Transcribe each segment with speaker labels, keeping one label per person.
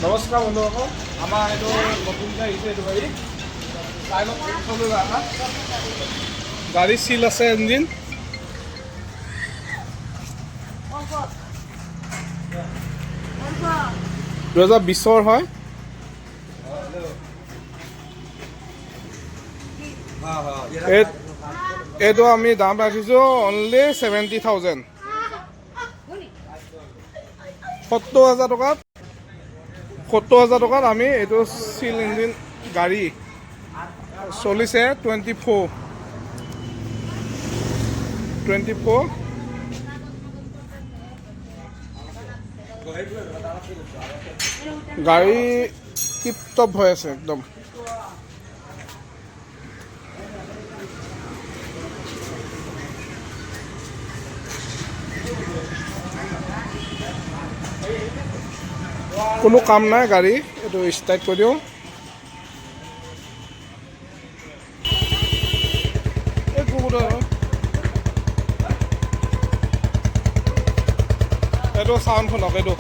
Speaker 1: নমস্কাৰ বন্ধুসকল, আমাৰ এইটো নতুনকৈ আহিছে এইটো গাড়ী চাই লওক গাড়ী চিল আছে ইঞ্জিন 2020 হয়। এইটো আমি দাম ৰাখিছোঁ অনলি 70,000 70,000 টকাত 70,000 টকাত আমি এইটো চিল ইঞ্জিন গাড়ী চলিছে 24 গাড়ী টিপ টপ হৈ আছে একদম। কোনো কাম নাই, গাড়ী এইটো ষ্টাৰ্ট কৰি দিওঁ। এইটো চাউণ্ড শুনক, এইটো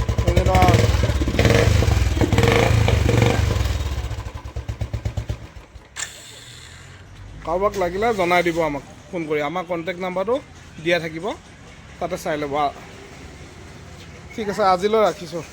Speaker 1: কাৰোবাক লাগিলে জনাই দিব, আমাক ফোন কৰি। আমাৰ কণ্টেক্ট নাম্বাৰটো দিয়া থাকিব, তাতে চাই ল'ব। ঠিক আছে, আজিলৈ ৰাখিছোঁ।